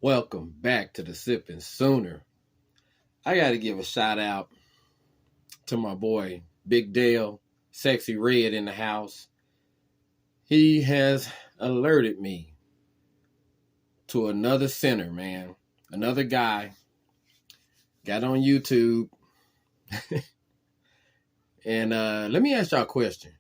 Welcome back to the Sipping Sooner. I got to give a shout out to my boy, Big Dale, Sexy Red in the house. He has alerted me to another sinner, man. Another guy got on YouTube. And let me ask y'all a question.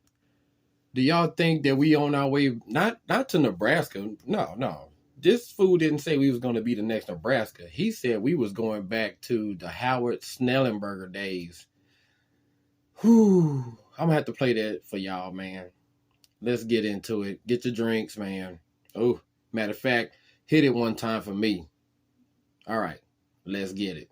Do y'all think that we on our way, not to Nebraska? No. This fool didn't say we was going to be the next Nebraska. He said we was going back to the Howard Snellenberger days. Whew. I'm going to have to play that for y'all, man. Let's get into it. Get your drinks, man. Oh, matter of fact, hit it one time for me. All right, let's get it.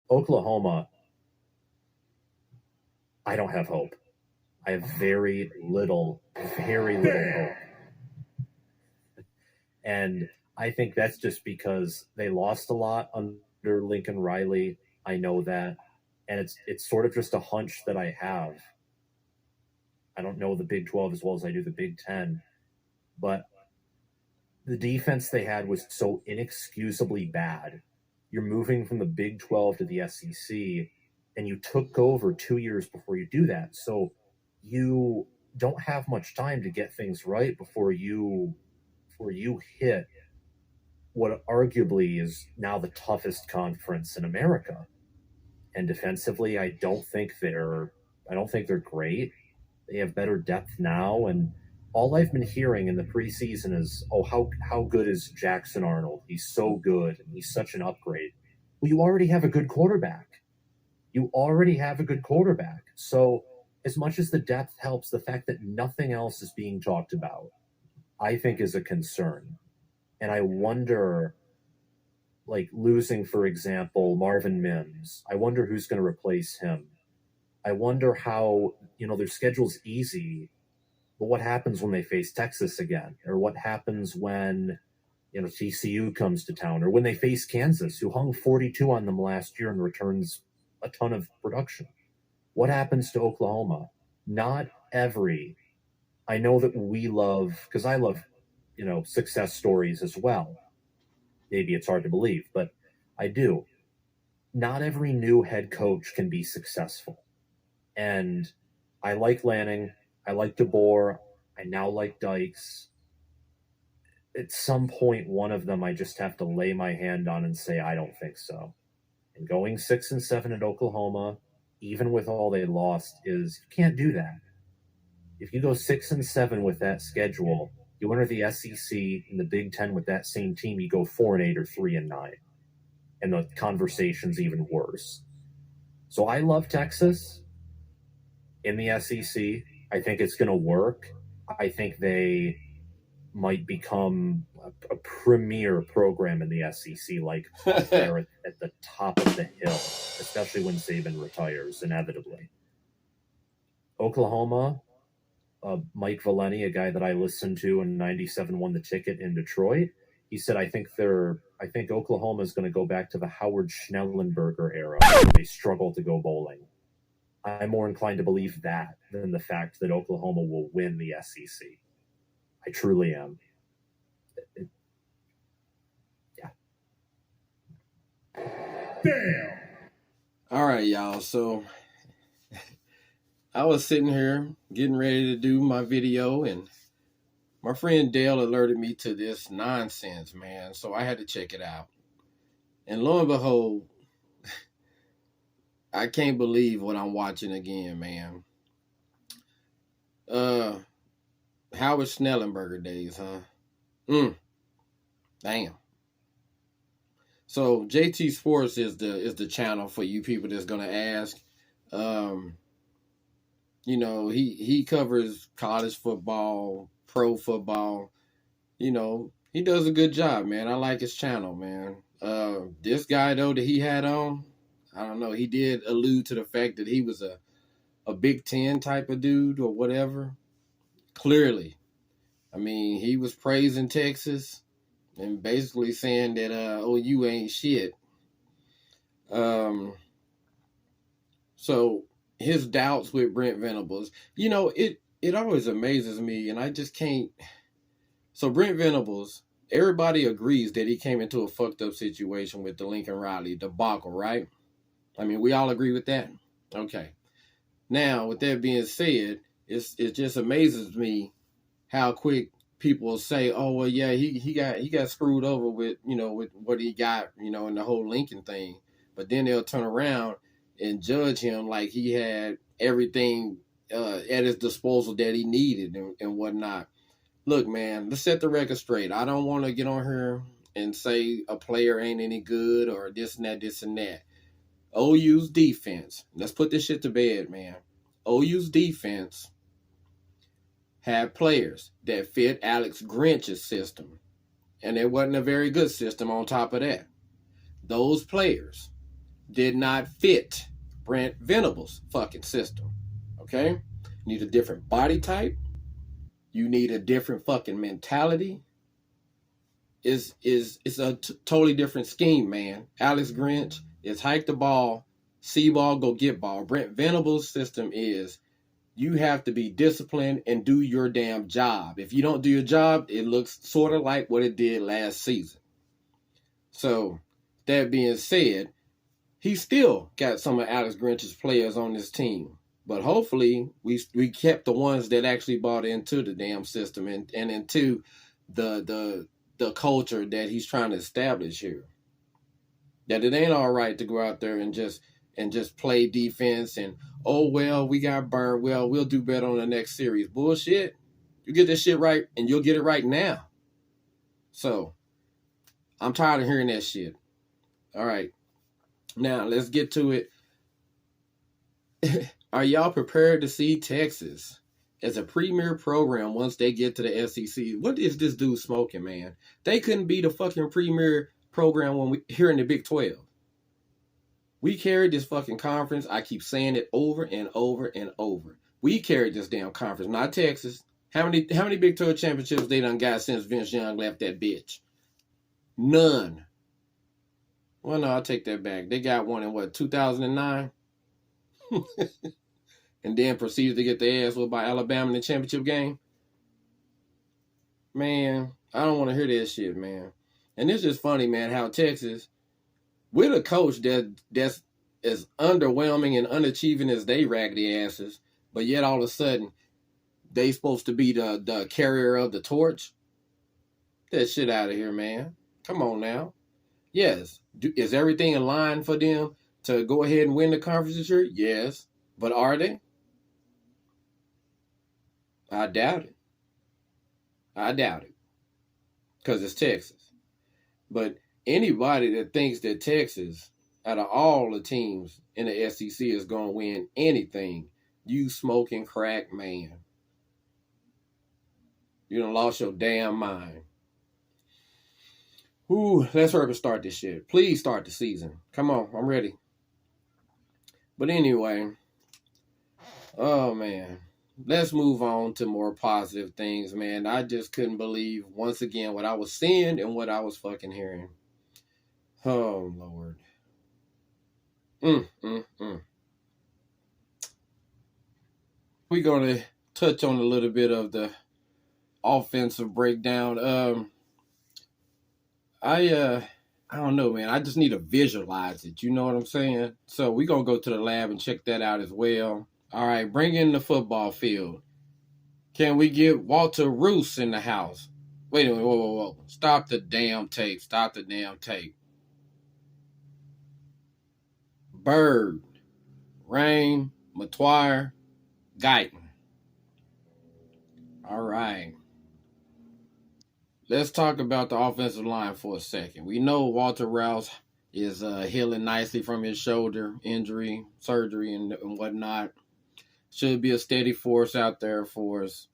Oklahoma, I don't have hope. I have very little hope. And I think that's just because they lost a lot under Lincoln Riley. I know that. And it's sort of just a hunch that I have. I don't know the Big 12 as well as I do the Big 10. But the defense they had was so inexcusably bad. You're moving from the Big 12 to the SEC, and you took over 2 years before you do that. So you don't have much time to get things right before you hit what arguably is now the toughest conference in America. And defensively, I don't think they're great. They have better depth now, and all I've been hearing in the preseason is, oh, how good is Jackson Arnold? He's so good, and he's such an upgrade. Well, you already have a good quarterback. So as much as the depth helps, the fact that nothing else is being talked about, I think is a concern. And I wonder, like losing, for example, Marvin Mims, I wonder who's going to replace him. I wonder how, their schedule's easy, but what happens when they face Texas again? Or what happens when, TCU comes to town? Or when they face Kansas, who hung 42 on them last year and returns a ton of production? What happens to Oklahoma? I know that we love, because I love, success stories as well. Maybe it's hard to believe, but I do. Not every new head coach can be successful. And I like Lanning. I like DeBoer. I now like Dykes. At some point, one of them I just have to lay my hand on and say, I don't think so. And going 6-7 at Oklahoma, even with all they lost, you can't do that. If you go 6-7 with that schedule, you enter the SEC in the Big 10 with that same team, you go 4-8 or 3-9. And the conversation's even worse. So I love Texas in the SEC. I think it's going to work. I think they might become a premier program in the SEC, like they're at the top of the hill, especially when Saban retires, inevitably. Oklahoma, Mike Valeni, a guy that I listened to in '97, won the ticket in Detroit. He said, I think Oklahoma is going to go back to the Howard Schnellenberger era, where they struggle to go bowling. I'm more inclined to believe that than the fact that Oklahoma will win the SEC. I truly am. Yeah. Damn. All right, y'all. So I was sitting here getting ready to do my video, and my friend Dale alerted me to this nonsense, man. So I had to check it out. And lo and behold, I can't believe what I'm watching again, man. Howard Schnellenberger days, huh? Mm, damn. So JT Sports is the channel for you people that's gonna ask. Um, he covers college football, pro football. He does a good job, man. I like his channel, man. This guy though that he had on, I don't know. He did allude to the fact that he was a Big Ten type of dude or whatever. Clearly, I mean, he was praising Texas and basically saying that OU ain't shit. Um, so his doubts with Brent Venables, it always amazes me, and I just can't. So Brent Venables, everybody agrees that he came into a fucked up situation with the Lincoln Riley debacle, right? I mean, we all agree with that. Okay. Now, with that being said, it just amazes me how quick people say, "Oh well, yeah, he got screwed over with with what he got in the whole Lincoln thing," but then they'll turn around and judge him like he had everything at his disposal that he needed and whatnot. Look, man, let's set the record straight. I don't want to get on here and say a player ain't any good or this and that, this and that. OU's defense. Let's put this shit to bed, man. OU's defense had players that fit Alex Grinch's system. And it wasn't a very good system on top of that. Those players did not fit Brent Venables' fucking system. Okay? You need a different body type. You need a different fucking mentality. It's a totally different scheme, man. Alex Grinch is hike the ball, see ball, go get ball. Brent Venables' system is you have to be disciplined and do your damn job. If you don't do your job, it looks sort of like what it did last season. So, that being said, he still got some of Alex Grinch's players on his team. But hopefully, we kept the ones that actually bought into the damn system and into the culture that he's trying to establish here. That it ain't all right to go out there and just play defense and, oh well, we got burned. Well, we'll do better on the next series. Bullshit. You get this shit right and you'll get it right now. So I'm tired of hearing that shit. All right. Now let's get to it. Are y'all prepared to see Texas as a premier program once they get to the SEC? What is this dude smoking, man? They couldn't be the fucking premier program when we here in the Big 12. We carried this fucking conference. I keep saying it over and over and over. We carried this damn conference, not Texas. How many Big 12 championships they done got since Vince Young left that bitch? None. Well, no, I'll take that back. They got one in 2009? And then proceeded to get their ass whooped by Alabama in the championship game? Man, I don't want to hear that shit, man. And it's just funny, man, how Texas, with a coach that's as underwhelming and unachieving as they raggedy asses, but yet all of a sudden, they supposed to be the carrier of the torch? Get that shit out of here, man. Come on now. Yes. Is everything in line for them to go ahead and win the conference this year? Yes. But are they? I doubt it. I doubt it. Because it's Texas. But anybody that thinks that Texas, out of all the teams in the SEC, is going to win anything, you smoking crack, man. You done lost your damn mind. Ooh, let's hurry up and start this shit. Please start the season. Come on, I'm ready. But anyway, oh man, let's move on to more positive things, man. I just couldn't believe, once again, what I was seeing and what I was fucking hearing. Oh, Lord. We're going to touch on a little bit of the offensive breakdown. I don't know, man. I just need to visualize it. You know what I'm saying? So we're going to go to the lab and check that out as well. All right, bring in the football field. Can we get Walter Roos in the house? Wait a minute, whoa. Stop the damn tape. Bird, Rain, Matwire, Guyton. All right. let's talk about the offensive line for a second. We know Walter Rouse is healing nicely from his shoulder injury, surgery, and whatnot. Should be a steady force out there for us.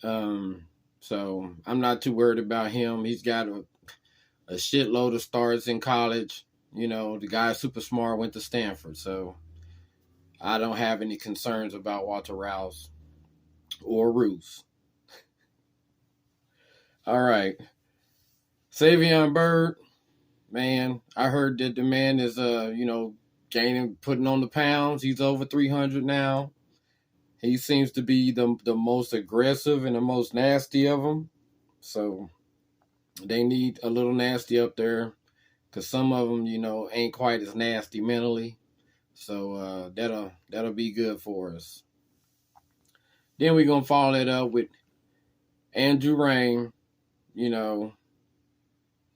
So I'm not too worried about him. He's got a shitload of starts in college. You know, the guy's super smart, went to Stanford. So I don't have any concerns about Walter Rouse or Roos. All right. Savion Bird, man, I heard that the man is, gaining, putting on the pounds. He's over 300 now. He seems to be the most aggressive and the most nasty of them. So they need a little nasty up there because some of them, ain't quite as nasty mentally. So that'll be good for us. Then we're gonna follow that up with Andrew Rain. You know,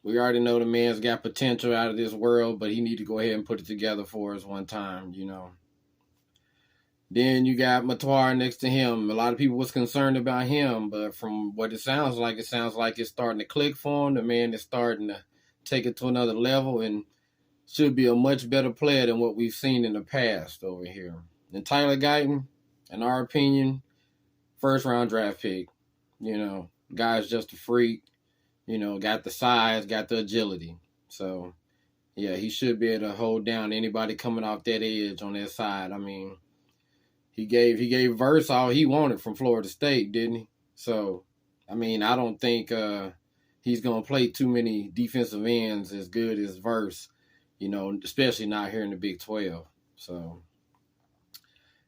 we already know the man's got potential out of this world, but he need to go ahead and put it together for us one time. Then you got Matoir next to him. A lot of people was concerned about him, but from what it sounds like it's starting to click for him. The man is starting to take it to another level and should be a much better player than what we've seen in the past over here. And Tyler Guyton, in our opinion, first round draft pick. Guy's just a freak. Got the size, got the agility. So, yeah, he should be able to hold down anybody coming off that edge on that side. I mean, he gave Verse all he wanted from Florida State, didn't he? So, I mean, I don't think he's going to play too many defensive ends as good as Verse, especially not here in the Big 12. So,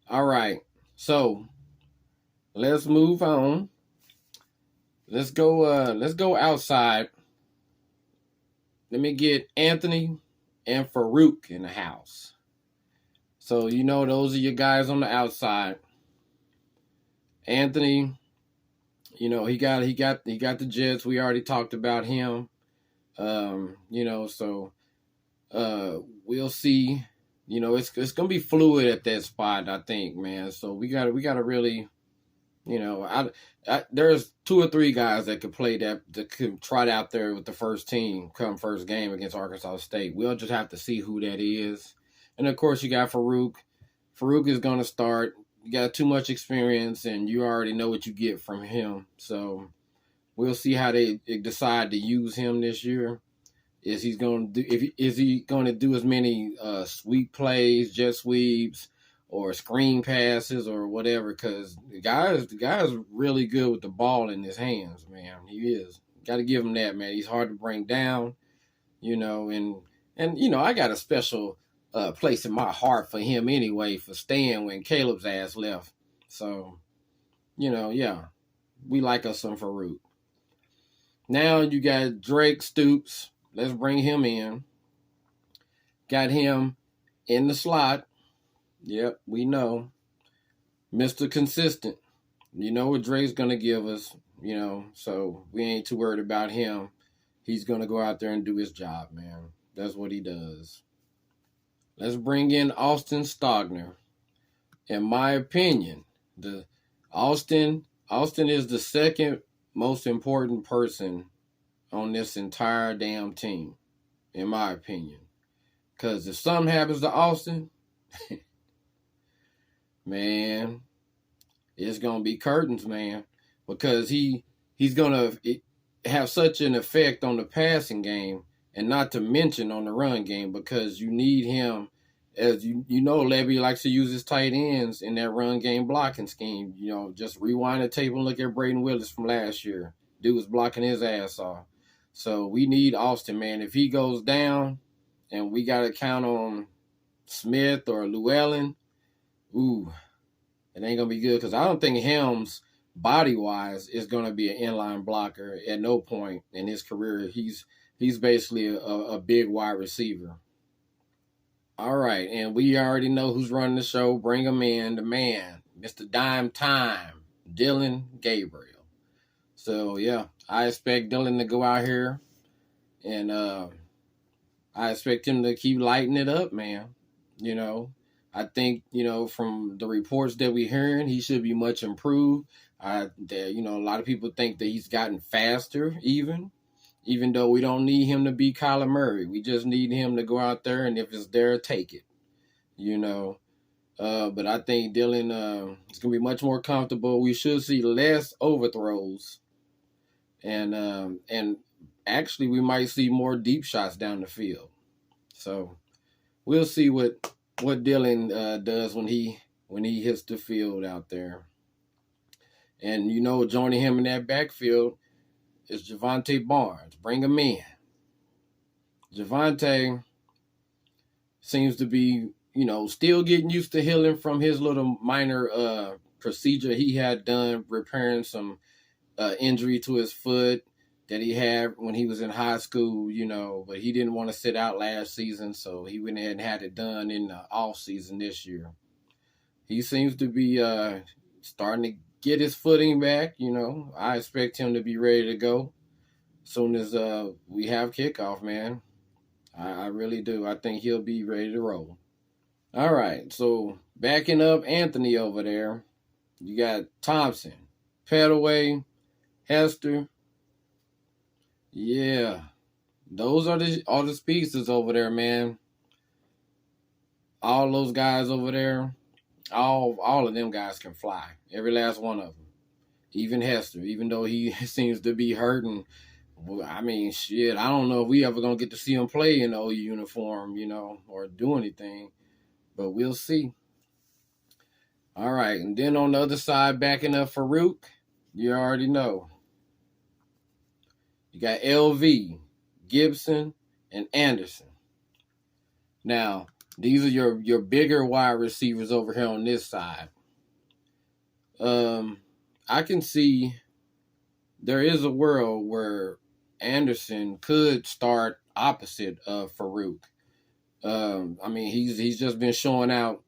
all right. So, let's move on. Let's go outside. Let me get Anthony and Farouk in the house. So, those are your guys on the outside. Anthony, he got the Jets. We already talked about him. So we'll see. It's gonna be fluid at that spot, I think, man. So we gotta really, there's 2 or 3 guys that could play that could trot out there with the first team come first game against Arkansas State. We'll just have to see who that is. And of course, you got Farouk. Farouk is going to start. You got too much experience, and you already know what you get from him. So we'll see how they decide to use him this year. Is he going to do as many sweep plays, jet sweeps, or screen passes, or whatever? Because the guy's really good with the ball in his hands, man. He is. Got to give him that, man. He's hard to bring down, and I got a special place in my heart for him anyway, for staying when Caleb's ass left. So, yeah, we like us some Farouk. Now you got Drake Stoops. Let's bring him in. Got him in the slot. Yep, we know. Mr. Consistent. You know what Drake's going to give us, so we ain't too worried about him. He's going to go out there and do his job, man. That's what he does. Let's bring in Austin Stogner. In my opinion, Austin is the second most important person on this entire damn team, in my opinion. Because if something happens to Austin, man, it's going to be curtains, man. Because he's going to have such an effect on the passing game, and not to mention on the run game, because you need him. As Levy likes to use his tight ends in that run game blocking scheme. Just rewind the tape and look at Braden Willis from last year. Dude was blocking his ass off. So we need Austin, man. If he goes down and we got to count on Smith or Llewellyn, it ain't going to be good, because I don't think Helms, body-wise, is going to be an inline blocker at no point in his career. He's basically a big wide receiver. All right, and we already know who's running the show. Bring him in, the man, Mr. Dime Time, Dylan Gabriel. So, yeah, I expect Dylan to go out here, and I expect him to keep lighting it up, man. I think, from the reports that we're hearing, he should be much improved. A lot of people think that he's gotten faster, even though we don't need him to be Kyler Murray. We just need him to go out there, and if it's there, take it. But I think Dylan is going to be much more comfortable. We should see less overthrows, and actually we might see more deep shots down the field. So we'll see what Dylan does when he hits the field out there. And joining him in that backfield is Javonte Barnes. Bring him in. Javonte seems to be still getting used to healing from his little minor procedure he had done, repairing some injury to his foot that he had when he was in high school, but he didn't want to sit out last season, so he went ahead and had it done in the off season this year. He seems to be starting to get his footing back. I expect him to be ready to go as soon as we have kickoff, man. I really do. I think he'll be ready to roll. All right, so backing up Anthony over there, you got Thompson, Petaway, Hester. Yeah, those are the speedsters over there, man. All those guys over there, all of them guys can fly. Every last one of them. Even Hester, even though he seems to be hurting. I mean, shit, I don't know if we ever going to get to see him play in the OU uniform, or do anything. But we'll see. All right, and then on the other side, backing up Farouk, you already know. You got LV, Gibson, and Anderson. Now, these are your bigger wide receivers over here on this side. I can see there is a world where Anderson could start opposite of Farouk. I mean, he's just been showing out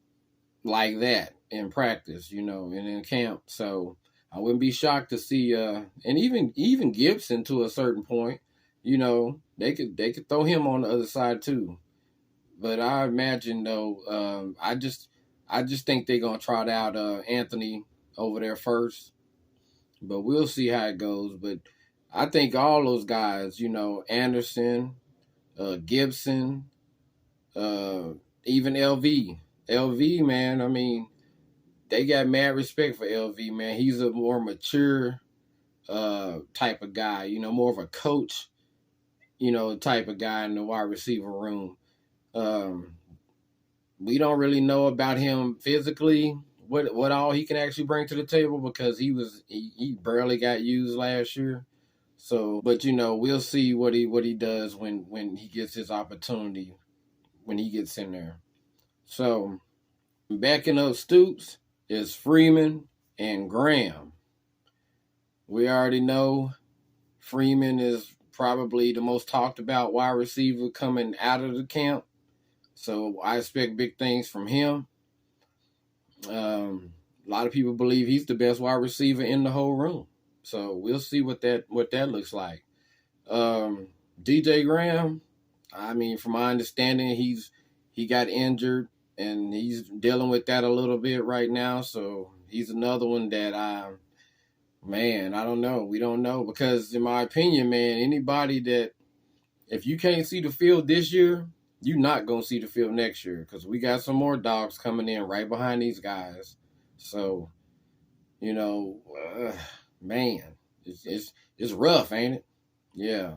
like that in practice, and in camp. So I wouldn't be shocked to see, and even Gibson to a certain point, they could throw him on the other side too. But I imagine though, I just think they're gonna trot out Anthony over there first. But we'll see how it goes. But I think all those guys, Anderson, Gibson, even LV, man. I mean, they got mad respect for LV, man. He's a more mature type of guy, more of a coach, type of guy in the wide receiver room. We don't really know about him physically, what all he can actually bring to the table, because he barely got used last year. So, but we'll see what he does when he gets his opportunity, when he gets in there. So, backing up Stoops is Freeman and Graham. We already know Freeman is probably the most talked about wide receiver coming out of the camp. So I expect big things from him. A lot of people believe he's the best wide receiver in the whole room. So we'll see what that looks like. DJ Graham, I mean, from my understanding, he got injured and he's dealing with that a little bit right now. So he's another one that I don't know. We don't know, because in my opinion, man, anybody that, if you can't see the field this year, you're not going to see the field next year, because we got some more dogs coming in right behind these guys. So, man, it's rough, ain't it? Yeah.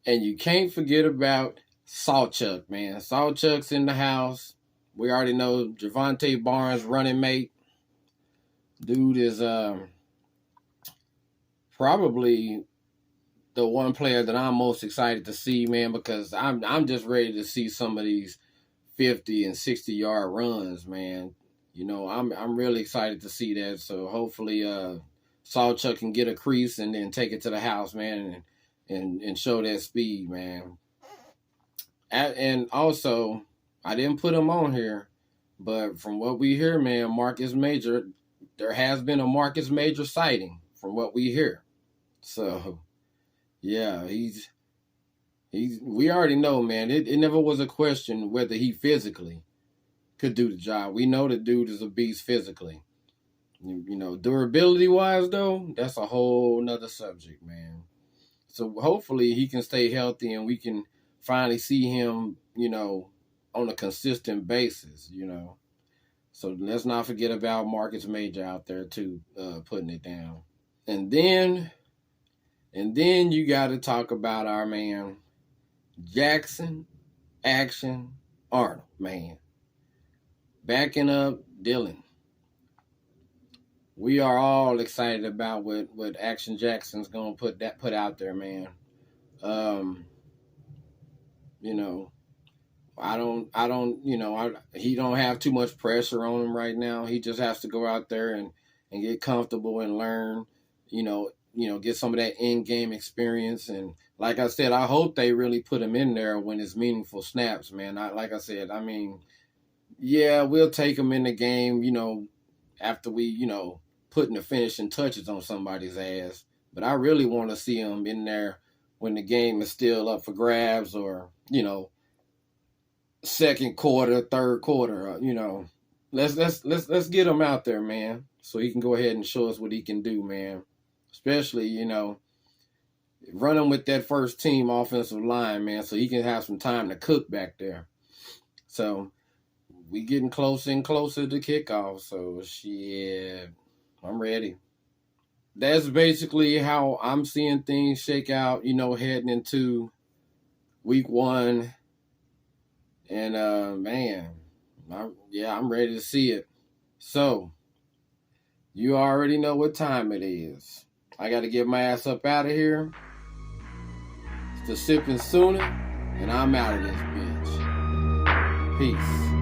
And you can't forget about Sawchuck, man. Sawchuck's in the house. We already know Javonte Barnes, running mate. Dude is probably the one player that I'm most excited to see, man, because I'm just ready to see some of these 50 and 60 yard runs, man. I'm really excited to see that. So hopefully Sawchuck can get a crease and then take it to the house, man, and show that speed, man. And also, I didn't put him on here, but from what we hear, man, Marcus Major, there has been a Marcus Major sighting from what we hear. So, yeah, we already know, man, it never was a question whether he physically could do the job. We know the dude is a beast physically. You know, durability wise though, that's a whole nother subject, man. So hopefully he can stay healthy and we can finally see him, you know, on a consistent basis, you know. So let's not forget about Marcus Major out there too, putting it down. And then you got to talk about our man Jackson Action Arnold, man. Backing up Dylan. We are all excited about what Action Jackson's gonna put out there, man. You know, he don't have too much pressure on him right now. He just has to go out there and get comfortable and learn, get some of that in-game experience. And like I said, I hope they really put him in there when it's meaningful snaps, man. Yeah, we'll take him in the game, after we, putting the finishing touches on somebody's ass. But I really want to see him in there when the game is still up for grabs, or, second quarter, third quarter, let's get him out there, man, so he can go ahead and show us what he can do, man. Especially, running with that first team offensive line, man, so he can have some time to cook back there. So we getting closer and closer to kickoff. So shit, I'm ready. That's basically how I'm seeing things shake out, heading into week 1. And, man, I'm ready to see it. So, you already know what time it is. I got to get my ass up out of here. It's the Sippin' Sooner, and I'm out of this bitch. Peace.